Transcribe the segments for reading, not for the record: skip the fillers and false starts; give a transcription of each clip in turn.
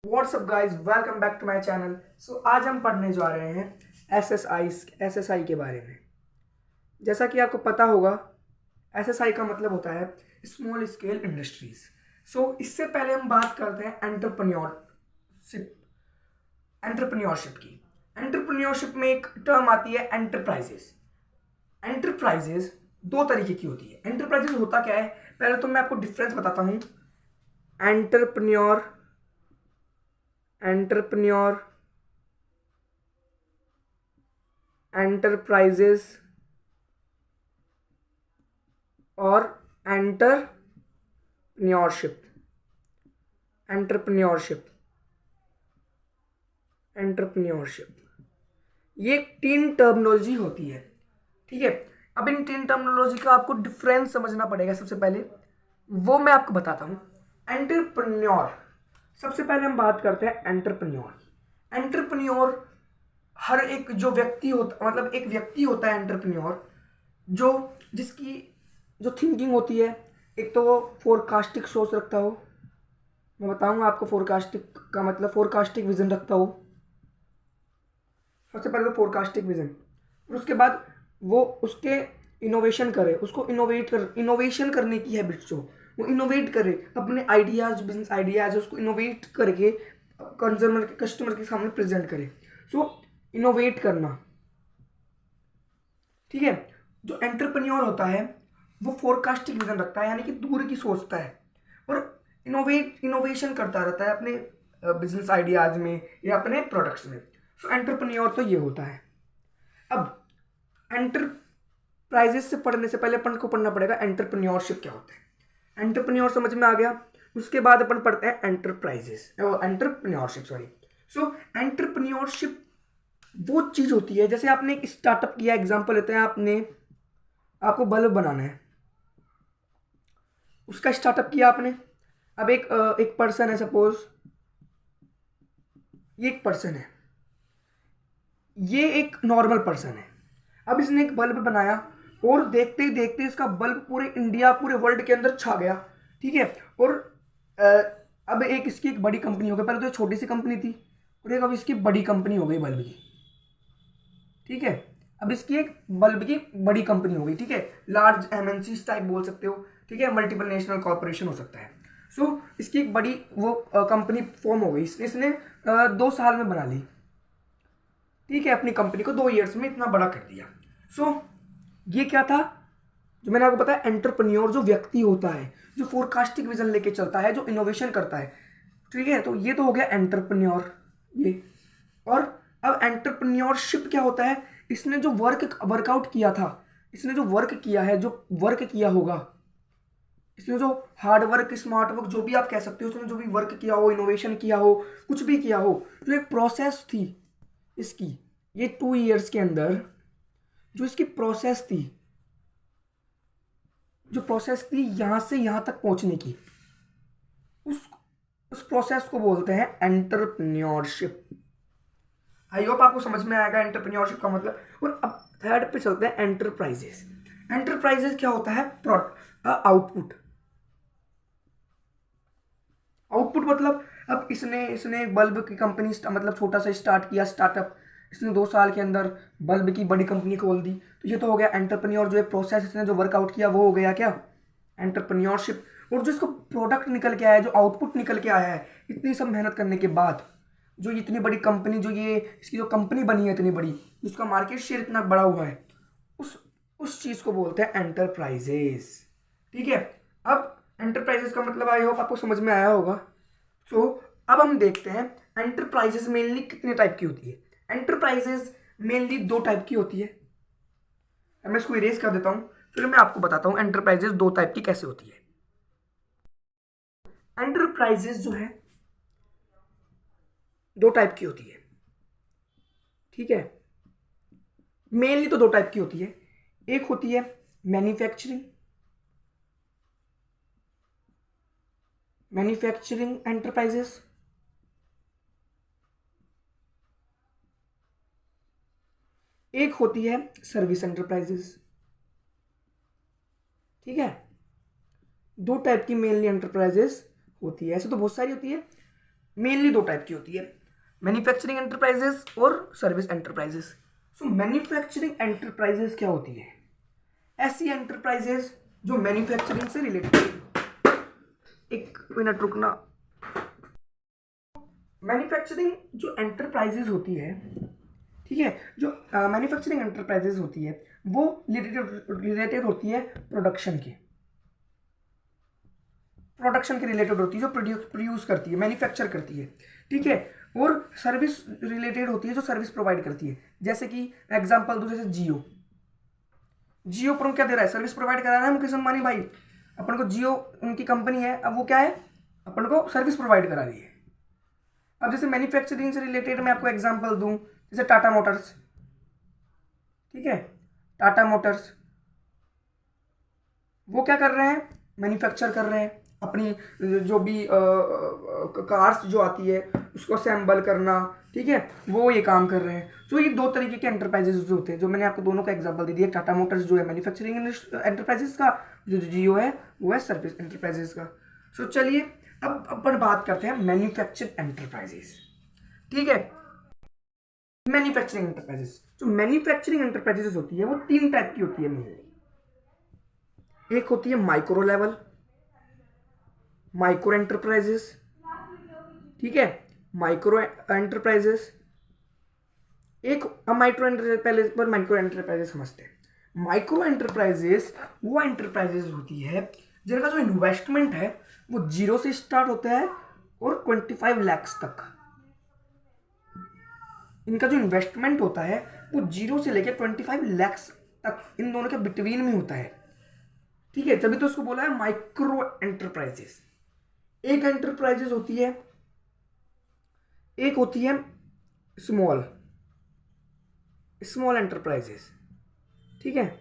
WhatsApp guys, welcome back to my channel. आज हम पढ़ने जा रहे हैं एसएसआई के बारे में। जैसा कि आपको पता होगा, एसएसआई का मतलब होता है स्मॉल स्केल इंडस्ट्रीज। इससे पहले हम बात करते हैं एंटरप्रेन्योरशिप की। एंटरप्रेन्योरशिप में एक टर्म आती है एंटरप्राइजेस। एंटरप्राइजेस दो तरीके की होती है। एंटरप्राइजेस होता क्या है, पहले तो मैं आपको डिफरेंस बताता हूँ। एंटरप्रेन्योर एंटरप्राइजेस और एंटरप्रेन्योरशिप एंटरप्रेन्योरशिप एंटरप्रेन्योरशिप ये तीन टर्मिनोलॉजी होती है। ठीक है, अब इन तीन टर्मिनोलॉजी का आपको डिफरेंस समझना पड़ेगा। सबसे पहले वो मैं आपको बताता हूँ। एंटरप्रेन्योर, सबसे पहले हम बात करते हैं एंटरप्रेन्योर। एंटरप्रेन्योर हर एक जो व्यक्ति होता, मतलब एक व्यक्ति होता है एंटरप्रेन्योर, जो जिसकी जो थिंकिंग होती है, एक तो वो फोरकास्टिक सोच रखता हो। मैं बताऊंगा आपको फोरकास्टिक का मतलब, फोरकास्टिक विजन रखता हो। सबसे पहले तो फोरकास्टिक विजन, और उसके बाद वो उसके इनोवेशन करे, उसको इनोवेशन करने की हैबिट, जो वो इनोवेट करे अपने आइडियाज, बिजनेस आइडियाज उसको इनोवेट करके कस्टमर के सामने प्रेजेंट करे। इनोवेट करना, ठीक है। जो एंटरप्रेन्योर होता है वो फोरकास्टिक विजन रखता है, यानी कि दूर की सोचता है और इनोवेशन करता रहता है अपने बिजनेस आइडियाज में या अपने प्रोडक्ट्स में। एंटरप्रेन्योर तो ये होता है। अब एंटरप्राइजेस से पढ़ने से पहले अपन को पढ़ना पड़ेगा एंटरप्रेन्योरशिप क्या होता है। एंटरप्रेन्योर समझ में आ गया, उसके बाद अपन पढ़ते हैं एंटरप्रेन्योरशिप, सॉरी। एंटरप्रेन्योरशिप वो चीज होती है, जैसे आपने एक स्टार्टअप किया, एग्जांपल लेते हैं, आपको बल्ब बनाना है, उसका स्टार्टअप किया आपने। अब एक पर्सन है, सपोज ये एक पर्सन है, ये एक नॉर्मल पर्सन है। अब इसने एक बल्ब बनाया और देखते ही देखते इसका बल्ब पूरे इंडिया, पूरे वर्ल्ड के अंदर छा गया। ठीक है, और अ, अब एक इसकी एक बड़ी कंपनी हो गई। पहले तो छोटी सी कंपनी थी और एक अब इसकी बड़ी कंपनी हो गई बल्ब की। ठीक है, अब इसकी एक बल्ब की बड़ी कंपनी हो गई। ठीक है, लार्ज एमएनसी टाइप बोल सकते हो। ठीक है, मल्टीपल नेशनल कॉर्पोरेशन हो सकता है। इसकी एक बड़ी वो कंपनी फॉर्म हो गई। इसने 2 साल में बना ली। ठीक है, अपनी कंपनी को 2 ईयर्स में इतना बड़ा कर दिया। ये क्या था, जो मैंने आपको बताया, एंटरप्रेन्योर जो व्यक्ति होता है, जो फोरकास्टिक विजन लेके चलता है, जो इनोवेशन करता है। ठीक है, तो ये तो हो गया एंटरप्रेन्योर ये। और अब एंटरप्रेन्योरशिप क्या होता है, इसने जो वर्कआउट किया था, इसने जो वर्क किया है, जो वर्क किया होगा, इसने जो हार्ड वर्क, स्मार्ट वर्क, जो भी आप कह सकते हो, उसने जो भी वर्क किया हो, इनोवेशन किया हो, कुछ भी किया हो, जो एक प्रोसेस थी इसकी, ये 2 ईयर्स के अंदर जो इसकी प्रोसेस थी, यहां से यहां तक पहुंचने की, उस उस प्रोसेस को बोलते हैं एंटरप्रेन्योरशिप। आई होप आपको समझ में आएगा एंटरप्रेन्योरशिप का मतलब। और अब थर्ड पे चलते हैं, एंटरप्राइजेस। एंटरप्राइजेस क्या होता है, आउटपुट। आउटपुट मतलब, अब इसने बल्ब की कंपनी, मतलब छोटा सा स्टार्ट किया, स्टार्टअप। इसने 2 साल के अंदर बल्ब की बड़ी कंपनी खोल दी। तो ये तो हो गया एंटरप्रेन्योर, जो है प्रोसेस, इसने जो वर्कआउट किया वो हो गया क्या, एंटरप्रेन्योरशिप। और जो इसको प्रोडक्ट निकल के आया है, जो आउटपुट निकल के आया है इतनी सब मेहनत करने के बाद, जो इतनी बड़ी कंपनी, जो ये इसकी जो कंपनी बनी है इतनी बड़ी, जिसका मार्केट शेयर इतना बड़ा हुआ है, उस उस चीज़ को बोलते हैं एंटरप्राइजेस। ठीक है, अब एंटरप्राइजेस का मतलब आई होप आपको समझ में आया होगा। सो अब हम देखते हैं एंटरप्राइजेस मेनली कितने टाइप की होती है। एंटरप्राइजेस मेनली 2 टाइप की होती है। अब मैं इसको इरेज कर देता हूं, फिर मैं आपको बताता हूं एंटरप्राइजेस 2 टाइप की कैसे होती है। एंटरप्राइजेस जो है 2 टाइप की होती है। ठीक है, मेनली तो 2 टाइप की होती है। एक होती है मैन्युफैक्चरिंग मैन्युफैक्चरिंग एंटरप्राइजेस। एक होती है सर्विस एंटरप्राइजेस। ठीक है, 2 टाइप की मेनली एंटरप्राइजेस होती है। ऐसे तो बहुत सारी होती है, मेनली दो टाइप की होती है, मैन्युफैक्चरिंग एंटरप्राइजेस और सर्विस एंटरप्राइजेस। सो मैन्युफैक्चरिंग एंटरप्राइजेस क्या होती है? ऐसी एंटरप्राइजेस जो मैन्युफैक्चरिंग से रिलेटेड, एक मिनट रुकना। मैन्युफैक्चरिंग जो एंटरप्राइजेस होती है, ठीक है, जो मैन्युफैक्चरिंग एंटरप्राइजेस होती है वो रिलेटेड होती है प्रोडक्शन के रिलेटेड होती है, जो प्रोड्यूस करती है, मैन्युफैक्चर करती है, ठीक है। और सर्विस रिलेटेड होती है, जो सर्विस प्रोवाइड करती है। जैसे कि एग्जांपल दूं, जैसे जियो पर हम क्या दे रहा है? सर्विस प्रोवाइड करा रहा है मुकेश अंबानी भाई, अपन को जियो उनकी कंपनी है, अब वो क्या है, अपन को सर्विस प्रोवाइड करा रही है। अब जैसे मैन्युफैक्चरिंग से रिलेटेड मैं आपको एग्जांपल दूं, जैसे टाटा मोटर्स, ठीक है, टाटा मोटर्स वो क्या कर रहे हैं? मैन्युफैक्चर कर रहे हैं अपनी जो भी कार्स जो आती है उसको असेंबल करना, ठीक है, वो ये काम कर रहे हैं। सो ये दो तरीके के एंटरप्राइजेस जो होते हैं, जो मैंने आपको दोनों का एग्जांपल दे दिया। टाटा मोटर्स जो है मैन्युफैक्चरिंग एंटरप्राइजेस का, जो जियो है वो है सर्विस एंटरप्राइजेस का। सो चलिए अब अपन बात करते हैं मैन्युफैक्चर एंटरप्राइजेस, ठीक है। मैन्युफैक्चरिंग एंटरप्राइजेस, जो मैन्युफैक्चरिंग एंटरप्राइजेस होती है वो तीन टाइप की होती है मेनली। एक होती है माइक्रो लेवल, माइक्रो एंटरप्राइजेस, ठीक है, माइक्रो एंटरप्राइजेस। एक हम माइक्रो एंटरप्राइजेस पर माइक्रो एंटरप्राइजेस समझते हैं। माइक्रो एंटरप्राइजेस वो एंटरप्राइजेस होती है जिनका जो इन्वेस्टमेंट है वो 0 से स्टार्ट होता है और 25 lakhs तक। इनका जो इन्वेस्टमेंट होता है वो 0 से लेकर 25 lakhs तक, इन दोनों के बिटवीन में होता है, ठीक है। तभी तो उसको बोला है माइक्रो एंटरप्राइजेस। एक एंटरप्राइजेस होती है, एक होती है स्मॉल एंटरप्राइजेस, ठीक है।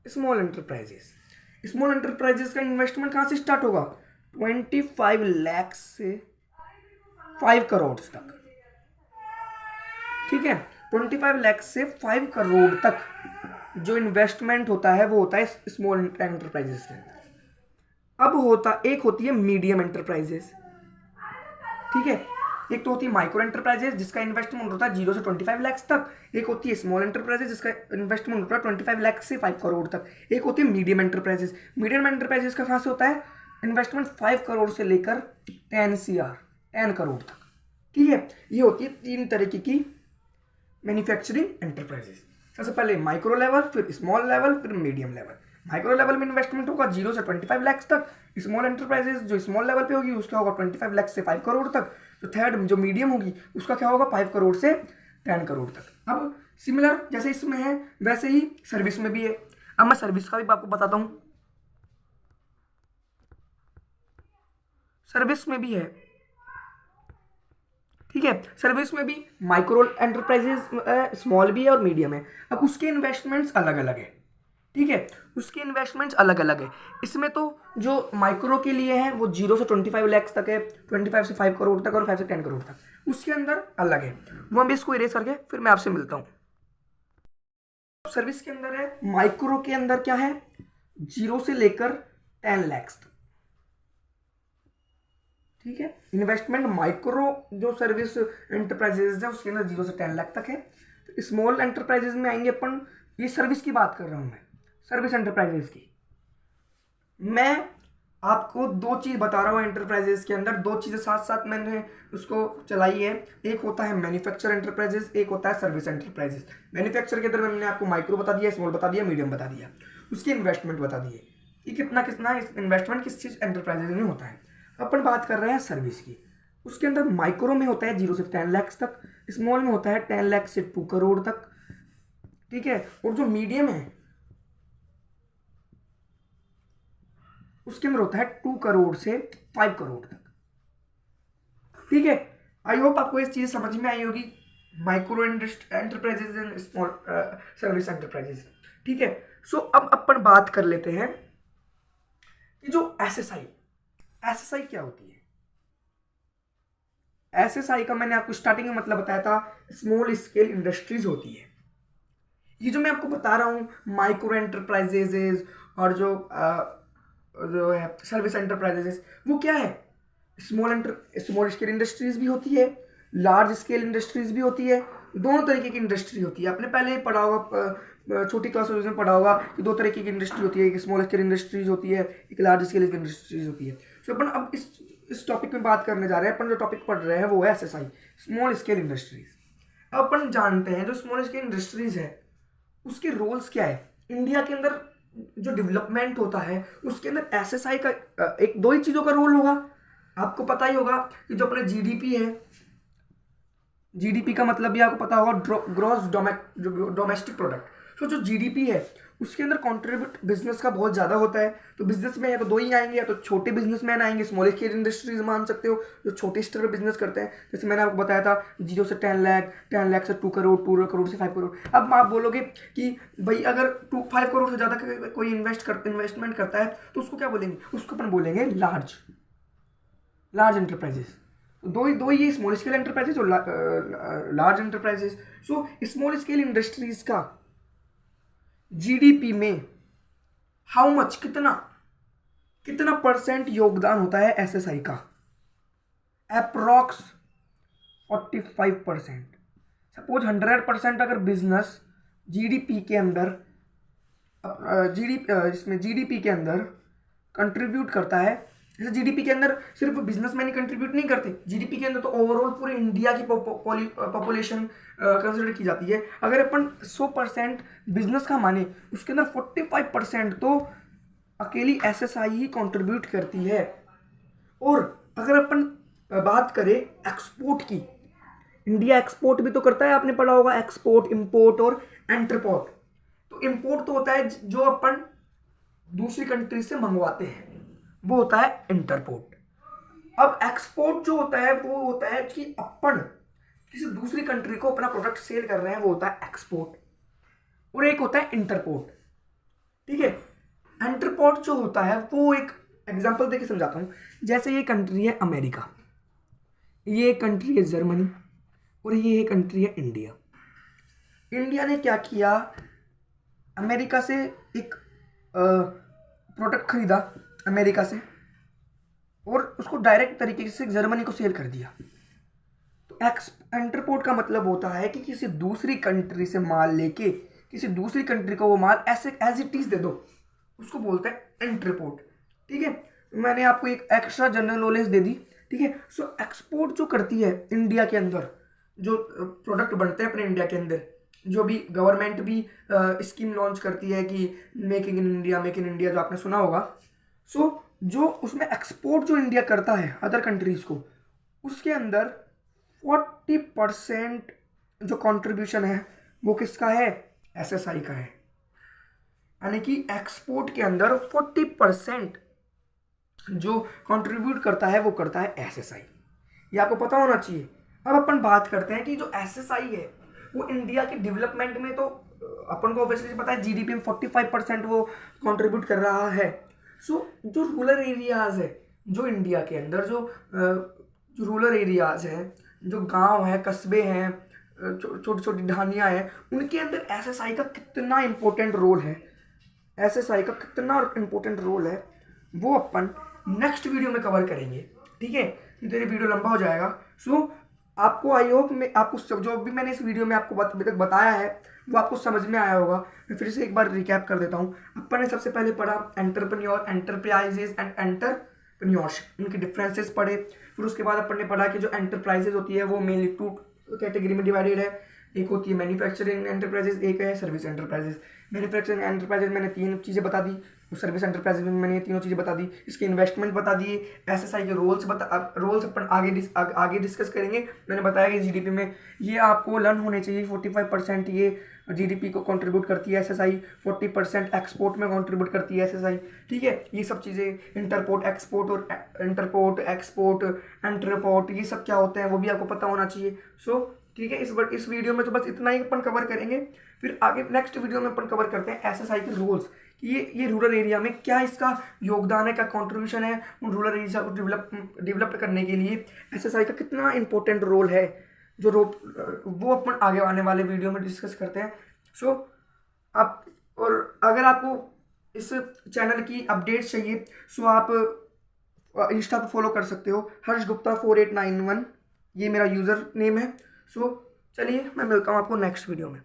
स्मॉल एंटरप्राइजेस का इन्वेस्टमेंट कहां से स्टार्ट होगा? 25 lakhs से 5 करोड़ तक, ठीक है। 25 lakhs से 5 करोड़ तक जो इन्वेस्टमेंट होता है वो होता है स्मॉल एंटरप्राइजेस के अंदर। अब एक होती है मीडियम एंटरप्राइजेस, ठीक है। एक तो होती है माइक्रो एंटरप्राइजेस जिसका इन्वेस्टमेंट होता है 0 से 25 lakhs तक। एक होती है स्मॉल एंटरप्राइजेस जिसका इन्वेस्टमेंट होता है 25 lakhs से 5 करोड़ तक। एक होती है मीडियम एंटरप्राइजेस। मीडियम एंटरप्राइजेस का कहाँ से होता है? इन्वेस्टमेंट 5 करोड़ से लेकर 10 करोड़ तक, ठीक है। ये होती है तीन तरीके की मैन्युफैक्चरिंग एंटरप्राइजेस। सबसे पहले माइक्रो लेवल, फिर स्मॉल लेवल, फिर मीडियम लेवल। माइक्रो लेवल में इन्वेस्टमेंट होगा 0 से 25 lakhs तक। स्मॉल एंटरप्राइजेस जो स्मॉल लेवल पे होगी उसका होगा 25 lakhs से 5 करोड़ तक। जो थर्ड जो मीडियम होगी उसका क्या होगा? 5 करोड़ से 10 करोड़ तक। अब सिमिलर जैसे इसमें है वैसे ही सर्विस में भी है। अब मैं सर्विस का भी आपको बताता हूँ। सर्विस में भी है, ठीक है। सर्विस में भी माइक्रो एंटरप्राइजेस स्मॉल भी है और मीडियम है। अब उसके इन्वेस्टमेंट्स अलग अलग है, ठीक है। उसके इन्वेस्टमेंट्स अलग अलग है। इसमें तो जो माइक्रो के लिए है वो 0 से 25 lakhs तक है, 25 से 5 करोड़ तक और 5 से 10 करोड़ तक। उसके अंदर अलग है, वो हम इसको इरेज करके फिर मैं आपसे मिलता हूँ। सर्विस के अंदर है, माइक्रो के अंदर क्या है? 0 से लेकर 10 lakhs तक, ठीक है। इन्वेस्टमेंट माइक्रो जो सर्विस एंटरप्राइजेज है उसके अंदर 0 से 10 लाख तक है। तो स्मॉल एंटरप्राइजेज में आएंगे अपन, ये सर्विस की बात कर रहा हूं मैं, सर्विस एंटरप्राइजेज की। मैं आपको दो चीज बता रहा हूँ एंटरप्राइजेज के अंदर, दो चीजें साथ साथ मैंने उसको चलाई है। एक होता है मैन्युफैक्चर एंटरप्राइजेज, एक होता है सर्विस एंटरप्राइजेज। मैन्युफैक्चर के अंदर मैंने आपको माइक्रो बता दिया, स्मॉल बता दिया, मीडियम बता दिया, उसकी इन्वेस्टमेंट बता दिए कि कितना कितना इन्वेस्टमेंट किस चीज एंटरप्राइजेज में होता है। अपन बात कर रहे हैं सर्विस की। उसके अंदर माइक्रो में होता है 0 से 10 lakhs तक, स्मॉल में होता है 10 lakhs से 2 करोड़ तक, ठीक है। और जो मीडियम है उसके अंदर होता है 2 करोड़ से 5 करोड़ तक, ठीक है। आई होप आपको ये चीज समझ में आई होगी, micro enterprises and small service enterprises, ठीक है। सो अब अपन बात कर लेते हैं कि जो एसएसआई क्या होती है। एसएसआई का मैंने आपको स्टार्टिंग में मतलब बताया था, स्मॉल स्केल इंडस्ट्रीज होती है। ये जो मैं आपको बता रहा हूं माइक्रो एंटरप्राइजेज और जो है सर्विस एंटरप्राइजेज, वो क्या है? स्मॉल स्केल इंडस्ट्रीज भी होती है, लार्ज स्केल इंडस्ट्रीज भी होती है, दोनों तरीके की इंडस्ट्री होती है। आपने पहले ही पढ़ा होगा, छोटी क्लास में पढ़ा होगा कि दो तरीके की इंडस्ट्री होती है, एक स्मॉल स्केल इंडस्ट्रीज होती है, एक लार्ज स्केल इंडस्ट्रीज होती है। तो अपन अब इस टॉपिक में बात करने जा रहे हैं। अपन जो टॉपिक पढ़ रहे हैं वो है SSI, स्मॉल स्केल इंडस्ट्रीज। अब अपन जानते हैं जो स्मॉल स्केल इंडस्ट्रीज है उसके रोल्स क्या है इंडिया के अंदर। जो डेवलपमेंट होता है उसके अंदर SSI का एक दो ही चीज़ों का रोल होगा। आपको पता ही होगा कि जो अपने GDP है, GDP का मतलब भी आपको पता होगा ग्रॉस डोमेस्टिक प्रोडक्ट। तो जो GDP है उसके अंदर कंट्रीब्यूट बिजनेस का बहुत ज़्यादा होता है। तो बिजनेस में या तो दो ही आएंगे, या तो छोटे बिजनेसमैन आएंगे, स्मॉल स्केल इंडस्ट्रीज मान सकते हो, जो छोटे स्तर पर बिजनेस करते हैं। जैसे मैंने आपको बताया था 0 से 10 लाख, 10 लाख से 2 करोड़, 2 करोड़ से 5 करोड़। अब आप बोलोगे कि भाई अगर 5 करोड़ से ज़्यादा कोई इन्वेस्टमेंट करता है तो उसको क्या बोलेंगे? उसको अपन बोलेंगे लार्ज एंटरप्राइजेस। दो ही ये स्मॉल स्केल एंटरप्राइजेस और large enterprises. So small scale industries का GDP में हाउ मच, कितना परसेंट योगदान होता है SSI का? अप्रॉक्स 45%। सपोज 100% अगर बिजनेस GDP के अंदर इसमें GDP के अंदर कंट्रीब्यूट करता है। जैसे GDP के अंदर सिर्फ बिजनेसमैन ही कंट्रीब्यूट नहीं करते, GDP के अंदर तो ओवरऑल पूरे इंडिया की पॉपुलेशन कंसिडर की जाती है। अगर अपन 100% बिजनेस का माने, उसके अंदर 45% तो अकेली SSI ही कंट्रीब्यूट करती है। और अगर अपन बात करें एक्सपोर्ट की, इंडिया एक्सपोर्ट भी तो करता है, आपने पढ़ा होगा एक्सपोर्ट, इंपोर्ट और एंटरपोर्ट। तो इंपोर्ट तो होता है जो अपन दूसरी कंट्री से मंगवाते हैं, वो होता है इंटरपोर्ट। अब एक्सपोर्ट जो होता है वो होता है कि अपन किसी दूसरी कंट्री को अपना प्रोडक्ट सेल कर रहे हैं, वो होता है एक्सपोर्ट। और एक होता है इंटरपोर्ट, ठीक है। इंटरपोर्ट जो होता है वो एक एग्जांपल देके समझाता हूं। जैसे ये कंट्री है अमेरिका, ये कंट्री है जर्मनी, और ये कंट्री है इंडिया। इंडिया ने क्या किया, अमेरिका से एक प्रोडक्ट खरीदा अमेरिका से, और उसको डायरेक्ट तरीके से जर्मनी को सेल कर दिया। तो इंटरपोर्ट का मतलब होता है कि किसी दूसरी कंट्री से माल लेके किसी दूसरी कंट्री को वो माल ऐसे एज इट इज दे दो, उसको बोलते हैं इंटरपोर्ट, ठीक है। मैंने आपको एक एक्स्ट्रा जनरल नॉलेज दे दी, ठीक है। सो एक्सपोर्ट जो करती है इंडिया के अंदर, जो प्रोडक्ट बनते हैं अपने इंडिया के अंदर, जो भी गवर्नमेंट भी स्कीम लॉन्च करती है कि मेक इन इंडिया जो आपने सुना होगा। सो जो उसमें एक्सपोर्ट जो इंडिया करता है अदर कंट्रीज को, उसके अंदर 40% जो कंट्रीब्यूशन है वो किसका है? SSI का है। यानी कि एक्सपोर्ट के अंदर 40% जो कंट्रीब्यूट करता है वो करता है SSI। ये आपको पता होना चाहिए। अब अपन बात करते हैं कि जो SSI है वो इंडिया के डेवलपमेंट में, तो अपन को ऑब्वियसली पता है GDP में 45% वो कंट्रीब्यूट कर रहा है। सो जो रूरल एरियाज है, जो इंडिया के अंदर जो रूरल एरियाज हैं, जो गांव है, कस्बे हैं, छोटी छोटी ढानियाँ हैं, उनके अंदर SSI का कितना इंपॉर्टेंट रोल है, SSI का कितना इंपॉर्टेंट रोल है, वो अपन नेक्स्ट वीडियो में कवर करेंगे, ठीक है। तो ये वीडियो लंबा हो जाएगा। सो आपको आई होप मैं आपको जो भी मैंने इस वीडियो में आपको अभी तक बताया है वो आपको समझ में आया होगा। मैं फिर से एक बार रिकैप कर देता हूँ। अपन ने सबसे पहले पढ़ा एंटरप्रेन्योर, एंटरप्राइजेज एंड एंटरप्रेन्योरशिप, उनके डिफरेंसेस पढ़े। फिर उसके बाद अपन ने पढ़ा कि जो एंटरप्राइजेज होती है वो मेनली 2 कैटेगरी में डिवाइडेड है। एक होती है मैन्युफैक्चरिंग एंटरप्राइजेज, एक है सर्विस एंटरप्राइजेज। मैन्युफैक्चरिंग एंटरप्राइजेज मैंने 3 चीज़ें बता दी, सर्विस एंटरप्राइजेज में मैंने 3 चीज़ें बता दी। इसके इन्वेस्टमेंट बता दिए, SSI के रोल्स अपन आगे डिस्कस करेंगे। मैंने बताया कि GDP में ये आपको लर्न होने चाहिए। 45% ये GDP को कंट्रीब्यूट करती है SSI, 40% एक्सपोर्ट में कंट्रीब्यूट करती है SSI, ठीक है। ये सब चीज़ें इंटरपोर्ट, एक्सपोर्ट और एक्सपोर्ट, एंटरपोर्ट, ये सब क्या होते हैं वो भी आपको पता होना चाहिए। सो ठीक है, इस वीडियो में तो बस इतना ही अपन कवर करेंगे। फिर आगे नेक्स्ट वीडियो में अपन कवर करते हैं SSI के रोल्स, कि ये रूरल एरिया में क्या इसका योगदान है, क्या कंट्रीब्यूशन है उन रूरल एरिया को डेवलप करने के लिए। SSI का कितना इंपॉर्टेंट रोल है वो अपन आगे आने वाले वीडियो में डिस्कस करते हैं। सो आप, और अगर आपको इस चैनल की अपडेट्स चाहिए, सो आप इंस्टा पर फॉलो कर सकते हो, हर्ष गुप्ता 4891 ये मेरा यूज़र नेम है। सो चलिए मैं मिलता हूँ आपको नेक्स्ट वीडियो में।